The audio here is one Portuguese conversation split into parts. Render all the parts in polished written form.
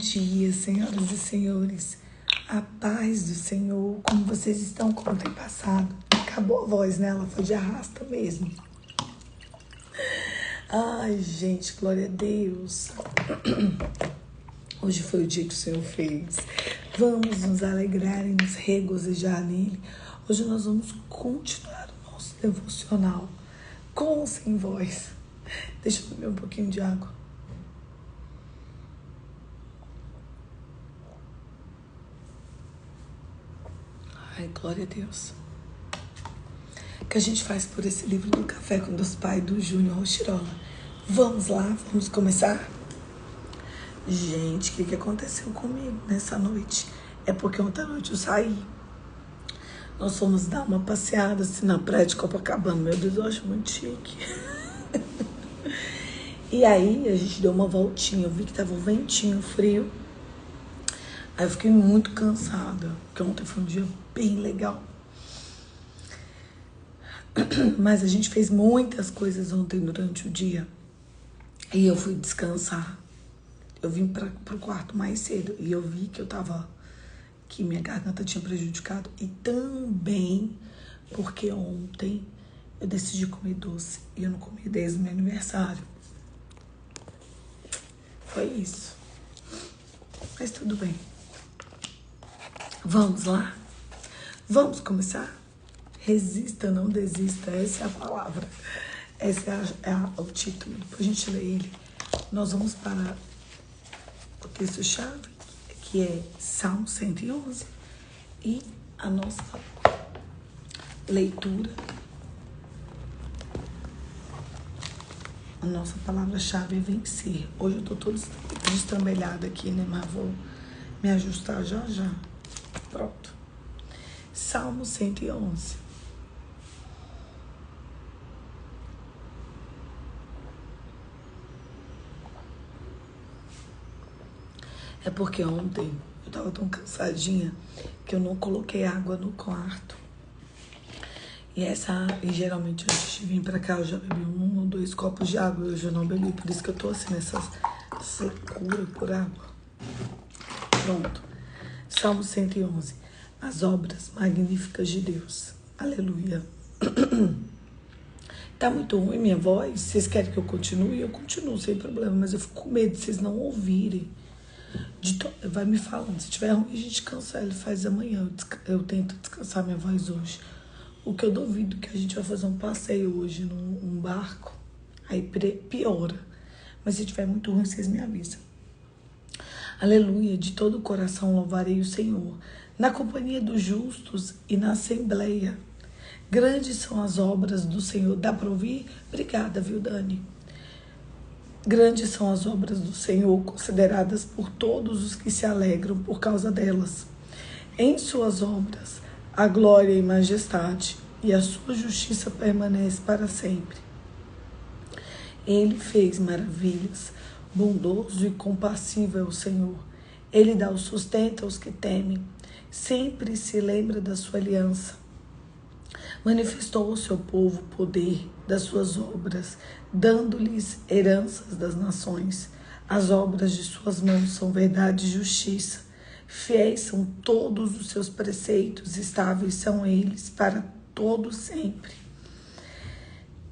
dia, senhoras e senhores. A paz do Senhor. Como vocês estão? Como tem passado? Acabou a voz, né? Ela foi de arrasta mesmo. Ai, gente, glória a Deus. Hoje foi o dia que o Senhor fez. Vamos nos alegrar e nos regozijar nele. Hoje nós vamos continuar o nosso devocional com ou sem voz. Deixa eu beber um pouquinho de água. Ai, glória a Deus. O que a gente faz por esse livro do Café com Deus Pai, do Júnior Rochirola. Vamos lá, vamos começar? Gente, o que aconteceu comigo nessa noite? É porque ontem à noite eu saí. Nós fomos dar uma passeada assim na praia de Copacabana. Meu Deus, eu acho muito chique. E aí a gente deu uma voltinha. Eu vi que tava um ventinho frio. Aí eu fiquei muito cansada, porque ontem foi um dia bem legal. Mas a gente fez muitas coisas ontem durante o dia. E eu fui descansar. Eu vim pro quarto mais cedo e eu vi que minha garganta tinha prejudicado. E também porque ontem eu decidi comer doce e eu não comi desde o meu aniversário. Foi isso. Mas tudo bem. Vamos lá? Vamos começar? Resista, não desista. Essa é a palavra. Esse é o título. Depois a gente lê ele. Nós vamos para o texto-chave, que é Salmo 111. E a nossa leitura, a nossa palavra-chave é vencer. Hoje eu tô toda destrambelhada aqui, né? Mas vou me ajustar já. Pronto. Salmo 111. É porque ontem eu tava tão cansadinha que eu não coloquei água no quarto. E geralmente antes de vir pra cá eu já bebi 1 ou 2 copos de água. Hoje eu não bebi, por isso que eu tô assim nessa secura por água. Pronto. Salmo 111. As obras magníficas de Deus. Aleluia. Tá muito ruim minha voz? Vocês querem que eu continue? Eu continuo sem problema, mas eu fico com medo de vocês não ouvirem. Vai me falando. Se tiver ruim, a gente cancela e faz amanhã. Eu tento descansar minha voz hoje. O que eu duvido que a gente vai fazer um passeio hoje num barco. Aí piora. Mas se tiver muito ruim, vocês me avisam. Aleluia. De todo o coração louvarei o Senhor. Na companhia dos justos e na assembleia. Grandes são as obras do Senhor. Dá para ouvir? Obrigada, viu, Dani? Grandes são as obras do Senhor, consideradas por todos os que se alegram por causa delas. Em suas obras, a glória e majestade, e a sua justiça permanece para sempre. Ele fez maravilhas, bondoso e compassivo é o Senhor. Ele dá o sustento aos que temem, sempre se lembra da sua aliança. Manifestou ao seu povo o poder das suas obras, dando-lhes heranças das nações. As obras de suas mãos são verdade e justiça. Fiéis são todos os seus preceitos, estáveis são eles para todo sempre.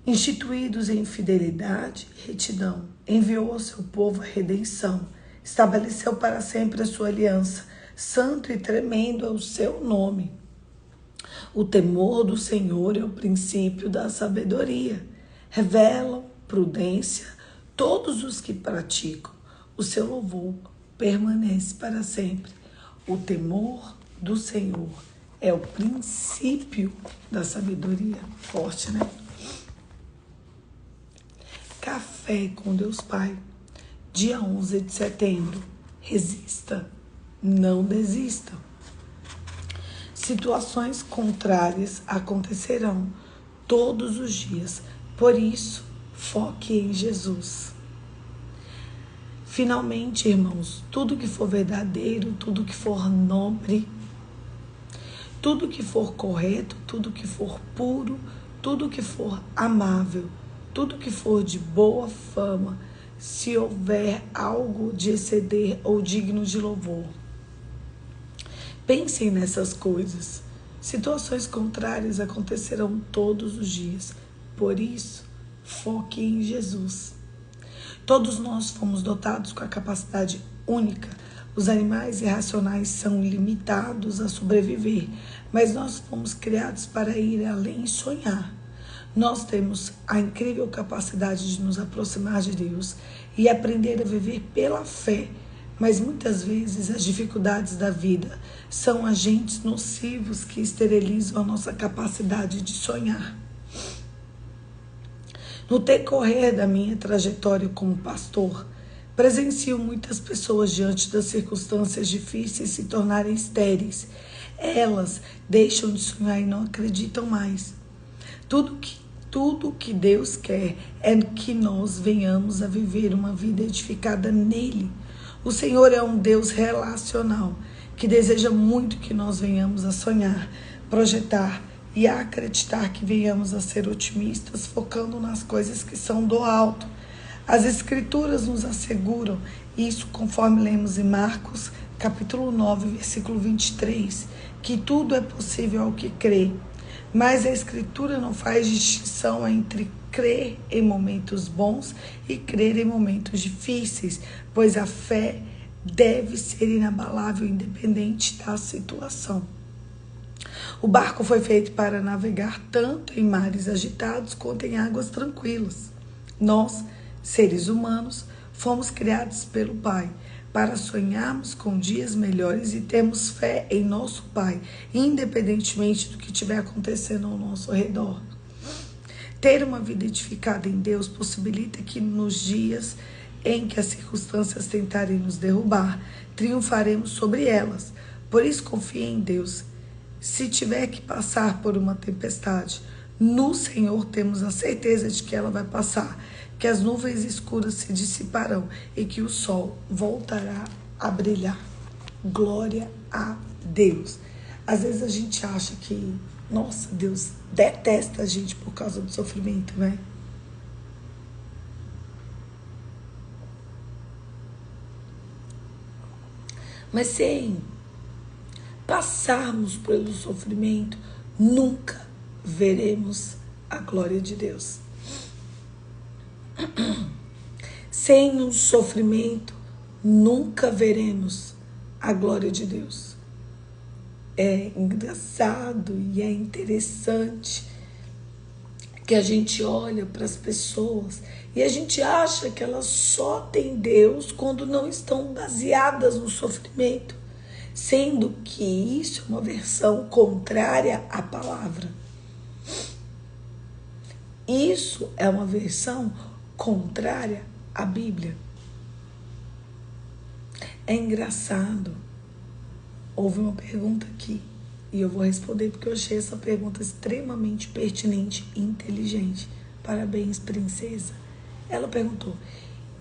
Instituídos em fidelidade e retidão, enviou ao seu povo a redenção, estabeleceu para sempre a sua aliança. Santo e tremendo é o seu nome. O temor do Senhor é o princípio da sabedoria. Revelam prudência todos os que praticam. O seu louvor permanece para sempre. O temor do Senhor é o princípio da sabedoria. Forte, né? Café com Deus Pai. Dia 11 de setembro. Resista. Não desista. Situações contrárias acontecerão todos os dias. Por isso, foque em Jesus. Finalmente, irmãos, tudo que for verdadeiro, tudo que for nobre, tudo que for correto, tudo que for puro, tudo que for amável, tudo que for de boa fama, se houver algo de exceder ou digno de louvor. Pensem nessas coisas. Situações contrárias acontecerão todos os dias. Por isso, foque em Jesus. Todos nós fomos dotados com a capacidade única. Os animais irracionais são limitados a sobreviver, mas nós fomos criados para ir além e sonhar. Nós temos a incrível capacidade de nos aproximar de Deus e aprender a viver pela fé, mas muitas vezes as dificuldades da vida são agentes nocivos que esterilizam a nossa capacidade de sonhar. No decorrer da minha trajetória como pastor, presencio muitas pessoas diante das circunstâncias difíceis se tornarem estéreis. Elas deixam de sonhar e não acreditam mais. Tudo que Deus quer é que nós venhamos a viver uma vida edificada nele. O Senhor é um Deus relacional, que deseja muito que nós venhamos a sonhar, projetar e a acreditar, que venhamos a ser otimistas, focando nas coisas que são do alto. As Escrituras nos asseguram isso, conforme lemos em Marcos, capítulo 9, versículo 23, que tudo é possível ao que crê. Mas a Escritura não faz distinção entre crer em momentos bons e crer em momentos difíceis, pois a fé deve ser inabalável, independente da situação. O barco foi feito para navegar tanto em mares agitados quanto em águas tranquilas. Nós, seres humanos, fomos criados pelo Pai para sonharmos com dias melhores e termos fé em nosso Pai, independentemente do que estiver acontecendo ao nosso redor. Ter uma vida edificada em Deus possibilita que nos dias em que as circunstâncias tentarem nos derrubar, triunfaremos sobre elas. Por isso, confie em Deus. Se tiver que passar por uma tempestade, no Senhor temos a certeza de que ela vai passar, que as nuvens escuras se dissiparão e que o sol voltará a brilhar. Glória a Deus. Às vezes a gente acha que, nossa, Deus detesta a gente por causa do sofrimento, né? Mas sem passarmos pelo sofrimento, nunca veremos a glória de Deus. Sem um sofrimento, nunca veremos a glória de Deus. É engraçado e é interessante que a gente olha para as pessoas e a gente acha que elas só têm Deus quando não estão baseadas no sofrimento, sendo que isso é uma versão contrária à palavra. Isso é uma versão contrária à Bíblia. É engraçado. Houve uma pergunta aqui e eu vou responder porque eu achei essa pergunta extremamente pertinente e inteligente. Parabéns, princesa. Ela perguntou: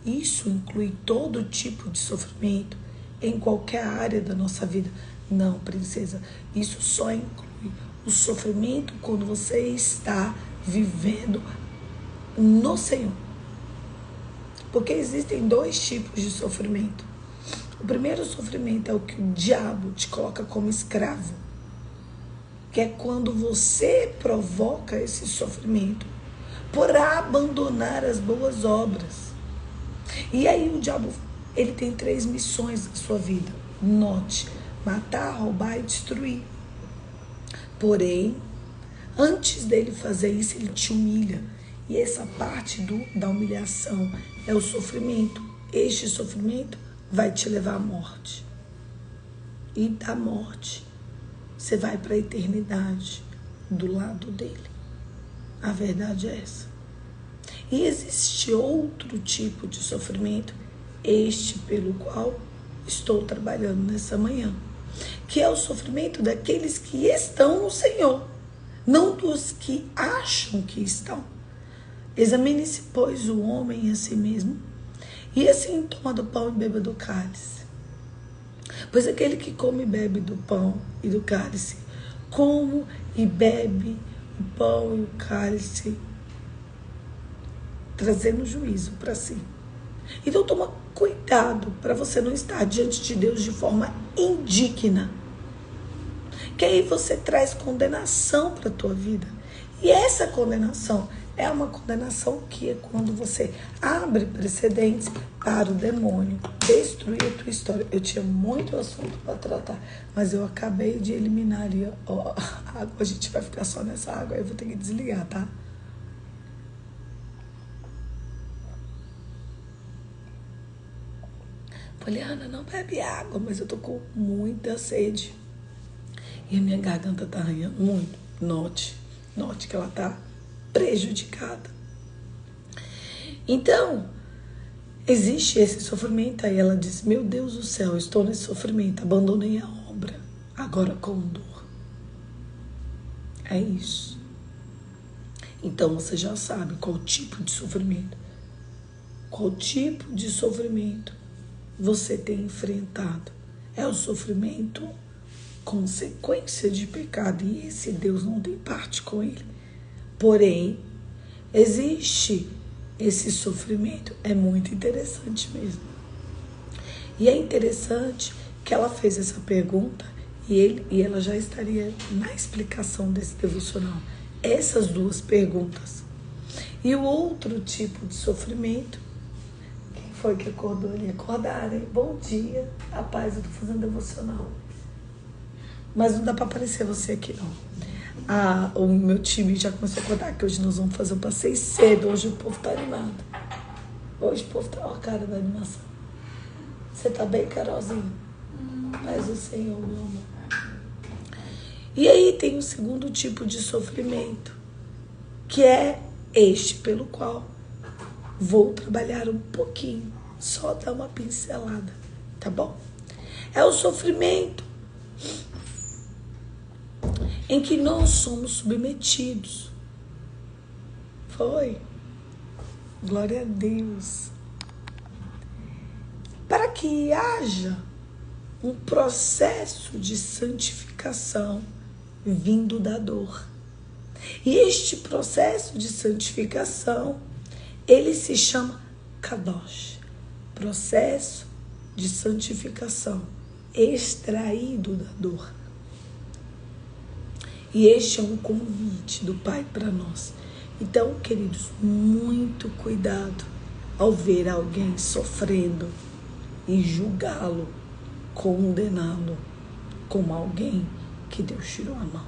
isso inclui todo tipo de sofrimento em qualquer área da nossa vida? Não, princesa. Isso só inclui o sofrimento quando você está vivendo no Senhor. Porque existem dois tipos de sofrimento. O primeiro sofrimento é o que o diabo te coloca como escravo, que é quando você provoca esse sofrimento por abandonar as boas obras. E aí o diabo, ele tem 3 missões na sua vida. Note: matar, roubar e destruir. Porém, antes dele fazer isso, ele te humilha. E essa parte da humilhação é o sofrimento. Este sofrimento vai te levar à morte. E da morte, você vai para a eternidade do lado dele. A verdade é essa. E existe outro tipo de sofrimento, este pelo qual estou trabalhando nessa manhã, que é o sofrimento daqueles que estão no Senhor, não dos que acham que estão. Examine-se, pois, o homem a si mesmo, e assim toma do pão e beba do cálice. Pois aquele que come e bebe do pão e do cálice, como e bebe o pão e o cálice, trazendo juízo para si, Então toma cuidado para você não estar diante de Deus de forma indigna. Que aí você traz condenação para a tua vida. E essa condenação é uma condenação que é quando você abre precedentes para o demônio destruir a tua história. Eu tinha muito assunto para tratar, mas eu acabei de eliminar ali, ó, a água. A gente vai ficar só nessa água, aí eu vou ter que desligar, tá? Poliana, não bebe água, mas eu tô com muita sede. E a minha garganta tá arranhando muito. Note que ela tá prejudicada. Então, existe esse sofrimento. Aí ela diz, meu Deus do céu, estou nesse sofrimento, abandonei a obra, agora com dor. É isso. Então você já sabe qual tipo de sofrimento. Qual tipo de sofrimento você tem enfrentado. É o sofrimento consequência de pecado. E esse Deus não tem parte com ele. Porém, existe esse sofrimento. É muito interessante mesmo. E é interessante que ela fez essa pergunta e ela já estaria na explicação desse devocional. Essas duas perguntas. E o outro tipo de sofrimento, quem foi que acordou ali? Acordaram, hein? Bom dia, a paz, eu tô fazendo devocional. Mas não dá pra aparecer você aqui, não. O meu time já começou a acordar, que hoje nós vamos fazer um passeio cedo. Hoje o povo tá animado. Hoje o povo tá, ó a cara da animação. Você tá bem, Carolzinha? Paz do Senhor, meu amor. E aí tem um segundo tipo de sofrimento, que é este pelo qual vou trabalhar um pouquinho, só dar uma pincelada, tá bom? É o sofrimento em que nós somos submetidos. Foi. Glória a Deus. Para que haja um processo de santificação vindo da dor. E este processo de santificação, ele se chama Kadosh. Processo de santificação extraído da dor. E este é um convite do Pai para nós. Então, queridos, muito cuidado ao ver alguém sofrendo e julgá-lo, condená-lo como alguém que Deus tirou a mão.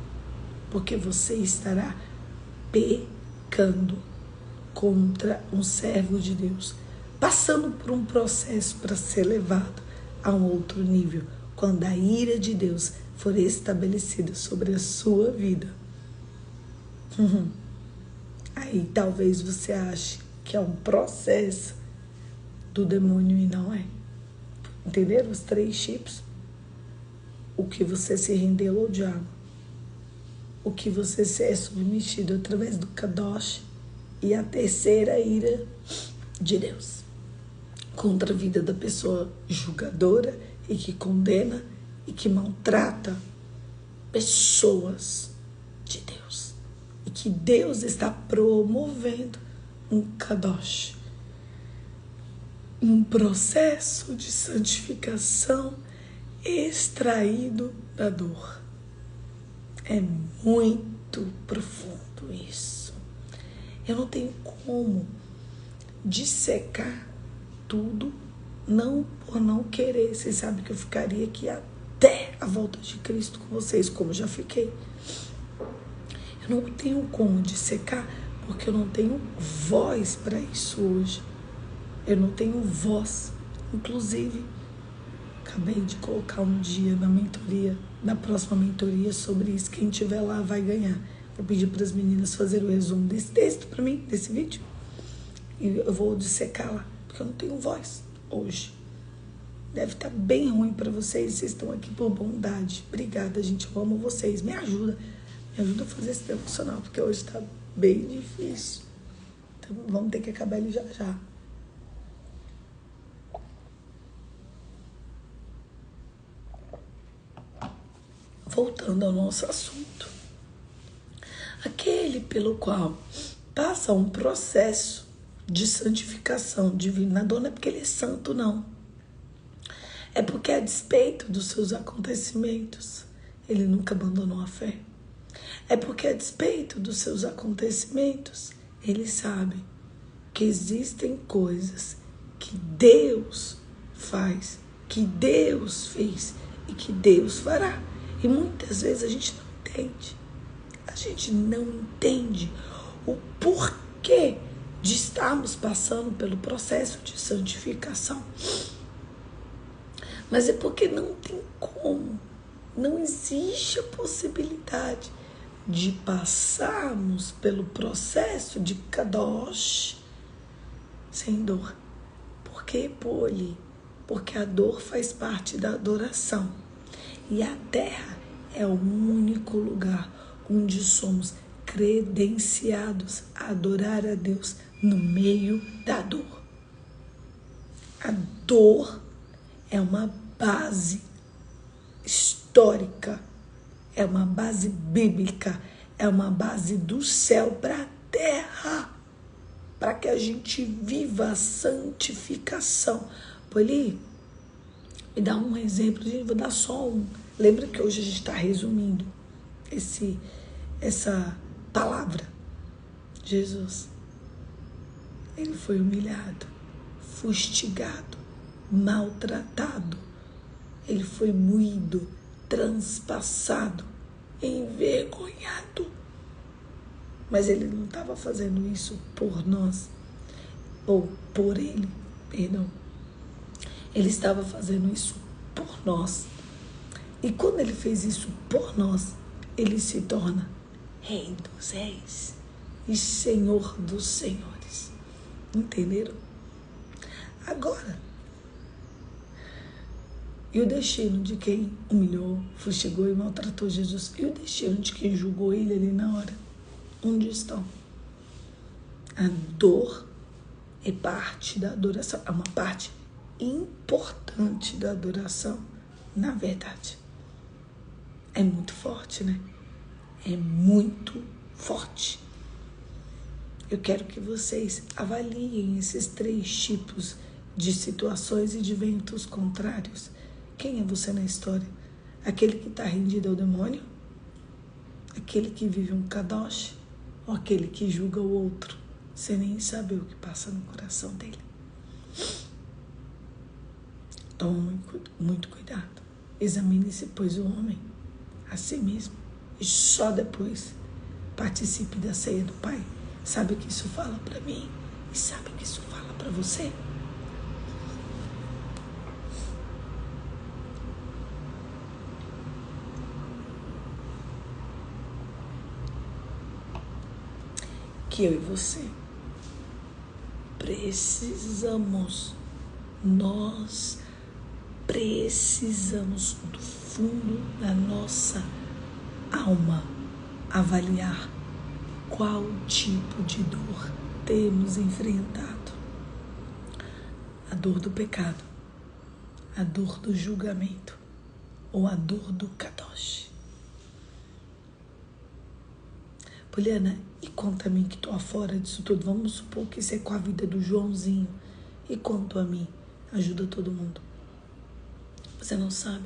Porque você estará pecando contra um servo de Deus, passando por um processo para ser levado a um outro nível, quando a ira de Deus for estabelecida sobre a sua vida. Aí talvez você ache que é um processo do demônio e não é. Entenderam os 3 tipos? O que você se rendeu ao diabo, o que você se é submetido através do Kadosh, e a terceira ira de Deus contra a vida da pessoa julgadora e que condena e que maltrata pessoas de Deus. E que Deus está promovendo um Kadosh, um processo de santificação extraído da dor. É muito profundo isso. Eu não tenho como dissecar tudo, não por não querer. Vocês sabem que eu ficaria aqui até a volta de Cristo com vocês, como já fiquei. Eu não tenho como dissecar, porque eu não tenho voz para isso hoje. Eu não tenho voz. Inclusive, acabei de colocar um dia na mentoria, na próxima mentoria, sobre isso. Quem estiver lá vai ganhar. Vou pedir para as meninas fazerem o resumo desse texto para mim, desse vídeo. E eu vou dissecar lá, porque eu não tenho voz hoje. Deve estar bem ruim para vocês. Vocês estão aqui por bondade. Obrigada, gente. Eu amo vocês. Me ajuda a fazer esse devocional, porque hoje está bem difícil. Então vamos ter que acabar ele já já. Voltando ao nosso assunto. Aquele pelo qual passa um processo de santificação divina. A dor não é porque ele é santo, não. É porque, a despeito dos seus acontecimentos, ele nunca abandonou a fé. É porque, a despeito dos seus acontecimentos, ele sabe que existem coisas que Deus faz, que Deus fez e que Deus fará. E muitas vezes a gente não entende. A gente não entende o porquê de estarmos passando pelo processo de santificação. Mas é porque não tem como, não existe a possibilidade de passarmos pelo processo de Kadosh sem dor. Por quê, Poli? Porque a dor faz parte da adoração. E a terra é o único lugar onde somos credenciados a adorar a Deus no meio da dor. A dor é uma base histórica, é uma base bíblica, é uma base do céu para a terra, para que a gente viva a santificação. Poli, me dá um exemplo, gente, vou dar só um. Lembra que hoje a gente está resumindo essa palavra. Jesus, ele foi humilhado, fustigado, maltratado. Ele foi moído, transpassado, envergonhado. Mas ele não estava fazendo isso por nós, ou por ele, perdão. Ele estava fazendo isso por nós. E quando ele fez isso por nós, ele se torna Rei dos Reis e Senhor dos Senhores. Entenderam? Agora, e o destino de quem humilhou, fustigou e maltratou Jesus? E o destino de quem julgou ele ali na hora? Onde estão? A dor é parte da adoração. É uma parte importante da adoração, na verdade. É muito forte, né? É muito forte. Eu quero que vocês avaliem esses 3 tipos de situações e de ventos contrários. Quem é você na história? Aquele que está rendido ao demônio? Aquele que vive um kadosh? Ou aquele que julga o outro, sem nem saber o que passa no coração dele? Tome muito cuidado. Examine-se, pois, o homem a si mesmo. E só depois participe da ceia do Pai. Sabe o que isso fala para mim? E sabe o que isso fala para você? Que eu e você nós precisamos do fundo da nossa alma avaliar qual tipo de dor temos enfrentado. A dor do pecado, a dor do julgamento ou a dor do kadosh. Poliana, e conta a mim que estou fora disso tudo. Vamos supor que isso é com a vida do Joãozinho. E quanto a mim, ajuda todo mundo. Você não sabe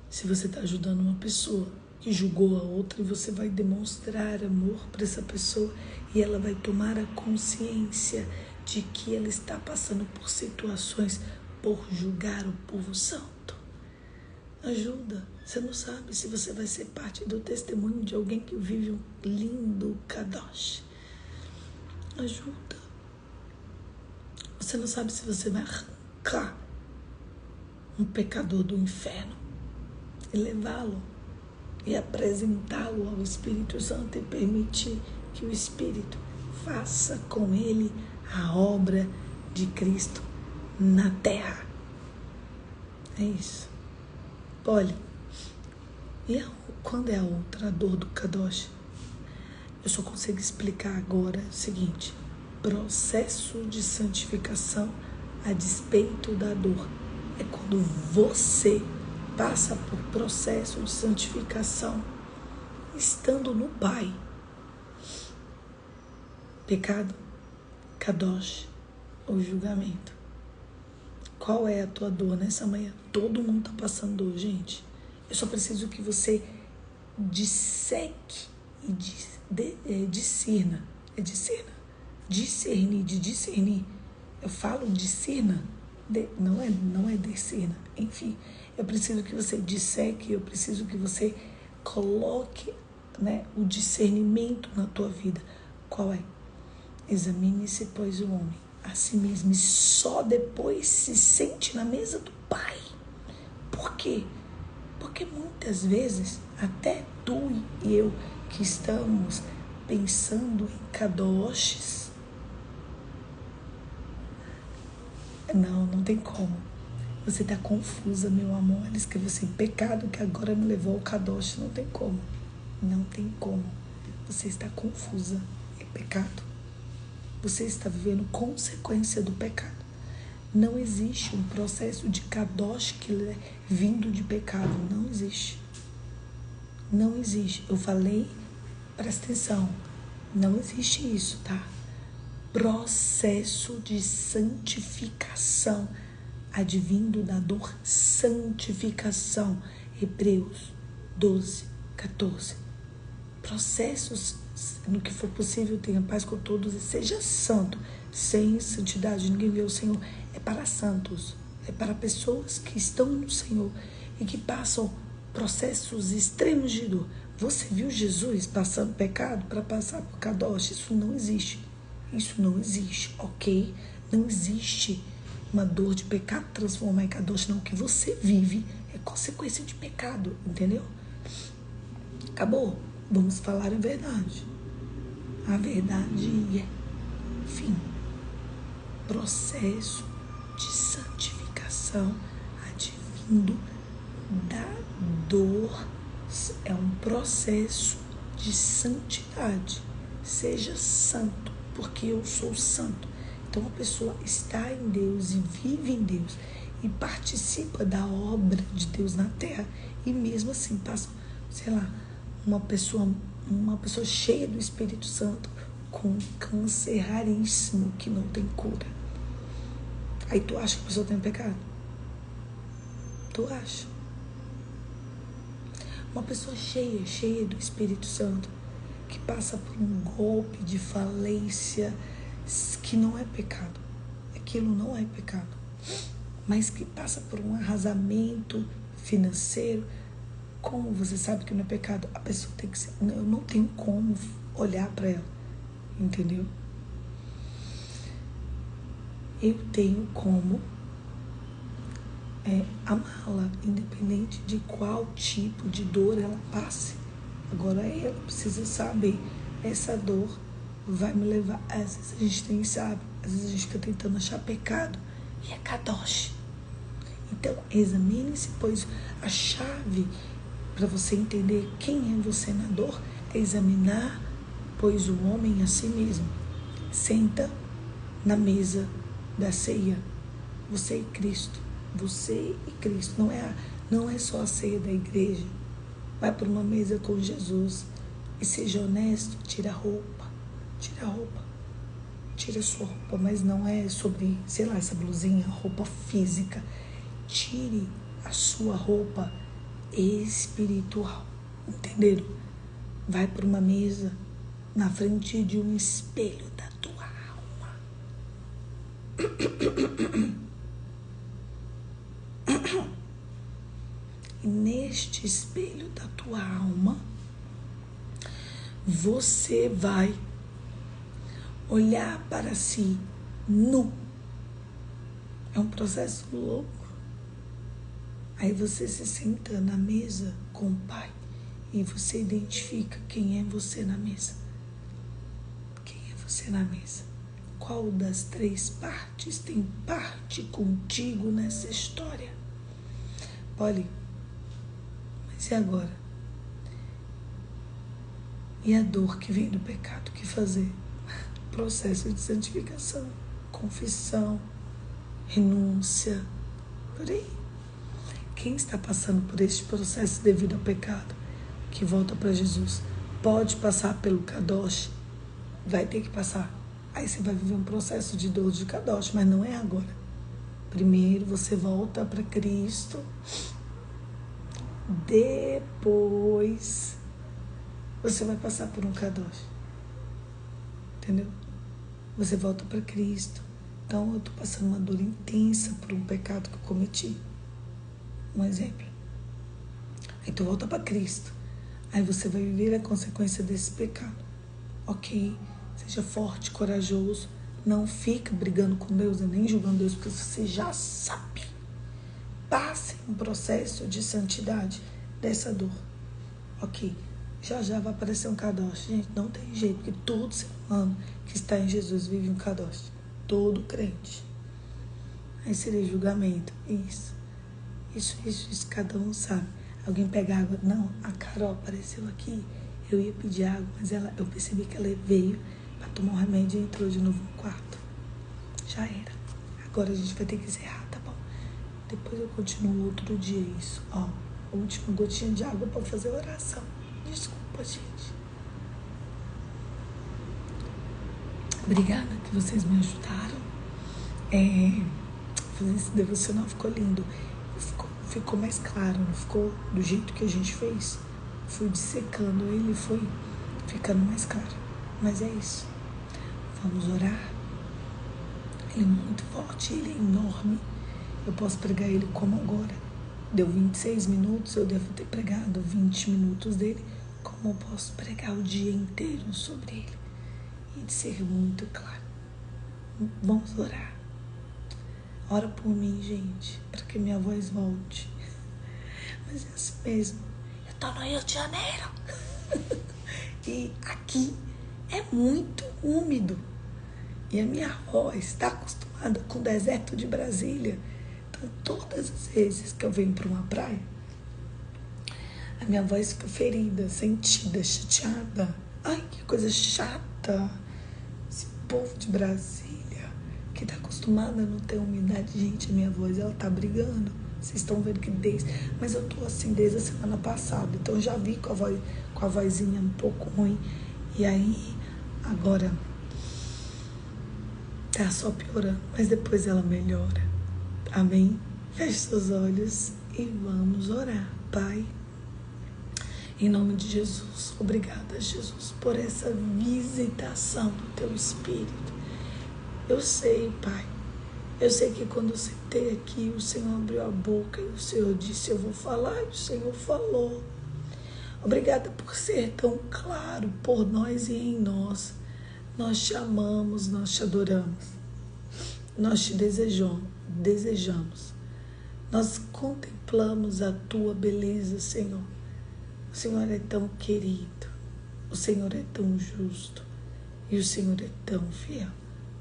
se você está ajudando uma pessoa que julgou a outra e você vai demonstrar amor para essa pessoa e ela vai tomar a consciência de que ela está passando por situações por julgar o povo santo. Ajuda. Você não sabe se você vai ser parte do testemunho de alguém que vive um lindo kadosh. Ajuda. Você não sabe se você vai arrancar um pecador do inferno e levá-lo e apresentá-lo ao Espírito Santo e permitir que o Espírito faça com ele a obra de Cristo na terra. É isso. Olha, quando é a outra, a dor do kadosh? Eu só consigo explicar agora o seguinte: processo de santificação a despeito da dor. É quando você passa por processo de santificação estando no Pai. Pecado, kadosh, o julgamento. Qual é a tua dor nessa manhã? Todo mundo tá passando dor, gente. Eu só preciso que você disseque e discerna. Discernir, de discernir. Eu falo discerna, não é discerna. Enfim, eu preciso que você disseque, eu preciso que você coloque, né, o discernimento na tua vida. Qual é? Examine-se, pois, o homem a si mesmo, e só depois se sente na mesa do Pai. Por quê? Porque muitas vezes, até tu e eu que estamos pensando em kadoshis, não tem como. Você está confusa, meu amor. Ela escreveu assim: pecado que agora me levou ao kadosh. Não tem como. Não tem como. Você está confusa. É pecado. Você está vivendo consequência do pecado. Não existe um processo de kadosh que é vindo de pecado. Não existe. Não existe. Eu falei, presta atenção. Não existe isso, tá? Processo de santificação, advindo da dor, santificação. Hebreus 12, 14. Processos, no que for possível, tenha paz com todos e seja santo. Sem santidade ninguém vê o Senhor. É para santos, é para pessoas que estão no Senhor e que passam processos extremos de dor. Você viu Jesus passando pecado para passar por kadosh? Isso não existe. Isso não existe, ok? Não existe uma dor de pecado transformar em kadosh, não. O que você vive é consequência de pecado, entendeu? Acabou? Vamos falar a verdade. A verdade é, fim, processo de santificação advindo da dor. É um processo de santidade. Seja santo, porque eu sou santo. Então a pessoa está em Deus e vive em Deus e participa da obra de Deus na terra, e mesmo assim passa, sei lá, uma pessoa cheia do Espírito Santo com câncer raríssimo que não tem cura. Aí tu acha que a pessoa tem pecado? Tu acha? Uma pessoa cheia do Espírito Santo, que passa por um golpe de falência, que não é pecado. Aquilo não é pecado. Mas que passa por um arrasamento financeiro. Como você sabe que não é pecado? A pessoa tem que ser... Eu não tenho como olhar para ela. Entendeu? Eu tenho como amá-la, independente de qual tipo de dor ela passe. Agora ela precisa saber, essa dor vai me levar. Às vezes a gente nem sabe, às vezes a gente fica tentando achar pecado e é kadosh. Então examine-se, pois a chave para você entender quem é você na dor é examinar, pois o homem a si mesmo. Senta na mesa da ceia, você e Cristo. Você e Cristo. Não é só a ceia da igreja. Vai para uma mesa com Jesus e seja honesto. Tira a roupa. Tira a sua roupa, mas não é sobre, sei lá, essa blusinha, roupa física. Tire a sua roupa espiritual. Entenderam? Vai para uma mesa na frente de um espelho da tua alma. E neste espelho da tua alma, você vai olhar para si nu. É um processo louco. Aí você se senta na mesa com o Pai e você identifica quem é você na mesa. Quem é você na mesa? Qual das três partes tem parte contigo nessa história? Olha, mas e agora? E a dor que vem do pecado, o que fazer? Processo de santificação, confissão, renúncia, por aí. Quem está passando por este processo devido ao pecado, que volta para Jesus, pode passar pelo kadosh, vai ter que passar. Aí você vai viver um processo de dor de Kadosh, mas não é agora. Primeiro você volta para Cristo, depois você vai passar por um Kadosh. Entendeu? Você volta para Cristo. Então eu estou passando uma dor intensa por um pecado que eu cometi. Um exemplo. Aí tu volta para Cristo. Aí você vai viver a consequência desse pecado. Ok? Seja forte, corajoso. Não fica brigando com Deus e nem julgando Deus, porque você já sabe. Passe um processo de santidade dessa dor. Ok? Já vai aparecer um Kadosh. Gente, não tem jeito, porque todo ser humano que está em Jesus vive um Kadosh. Todo crente. Aí seria julgamento. Isso, cada um sabe. Alguém pega água. Não, a Carol apareceu aqui. Eu ia pedir água, mas eu percebi que ela veio para tomar um remédio e entrou de novo no quarto. Já era. Agora a gente vai ter que encerrar, tá bom? Depois eu continuo outro dia isso. Ó, a última gotinha de água para fazer oração. Desculpa, gente. Obrigada que vocês me ajudaram. Fazer esse devocional ficou lindo. Ficou mais claro, não ficou do jeito que a gente fez. Fui dissecando ele, foi ficando mais claro. Mas é isso. Vamos orar. Ele é muito forte, ele é enorme. Eu posso pregar ele como agora. Deu 26 minutos, eu devo ter pregado 20 minutos dele. Como eu posso pregar o dia inteiro sobre ele? E de ser muito claro. Vamos orar. Ora por mim, gente, para que minha voz volte. Mas é assim mesmo. Eu tô no Rio de Janeiro. E aqui é muito úmido. E a minha voz está acostumada com o deserto de Brasília. Então, todas as vezes que eu venho para uma praia, a minha voz fica ferida, sentida, chateada. Ai, que coisa chata. Esse povo de Brasília, que tá acostumada a não ter umidade. Gente, a minha voz, ela tá brigando. Vocês estão vendo que mas eu tô assim desde a semana passada. Então eu já vi com a vozinha um pouco ruim. E aí, agora, tá só piorando. Mas depois ela melhora. Amém? Feche seus olhos e vamos orar. Pai, em nome de Jesus, obrigada, Jesus, por essa visitação do Teu Espírito. Eu sei, Pai, eu sei que quando eu sentei aqui, o Senhor abriu a boca e o Senhor disse, eu vou falar, e o Senhor falou. Obrigada por ser tão claro por nós e em nós. Nós te amamos, nós te adoramos. Nós te desejamos. Nós contemplamos a Tua beleza, Senhor. O Senhor é tão querido, o Senhor é tão justo e o Senhor é tão fiel.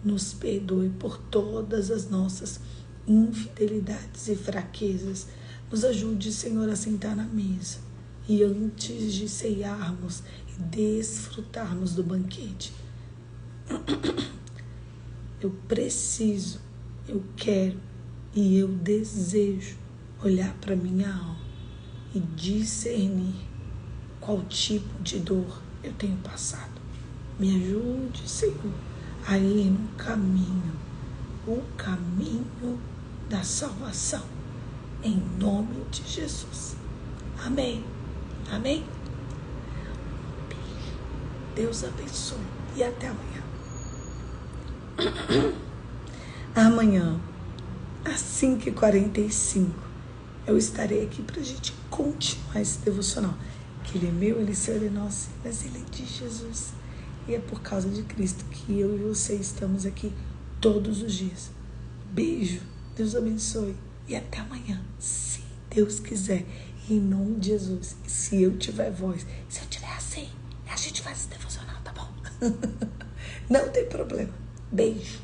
Nos perdoe por todas as nossas infidelidades e fraquezas. Nos ajude, Senhor, a sentar na mesa e antes de ceiarmos e desfrutarmos do banquete. Eu preciso, eu quero e eu desejo olhar para minha alma e discernir qual tipo de dor eu tenho passado. Me ajude, Senhor, a ir no caminho, o caminho da salvação, em nome de Jesus. Amém. Amém. Deus abençoe e até amanhã. Amanhã, às 5h45, eu estarei aqui para a gente continuar esse devocional. Que ele é meu, ele é seu, ele é nosso, mas ele é de Jesus. E é por causa de Cristo que eu e você estamos aqui todos os dias. Beijo, Deus abençoe e até amanhã, se Deus quiser. E em nome de Jesus, se eu tiver voz, se eu tiver assim, a gente faz esse devocional, tá bom? Não tem problema. Beijo.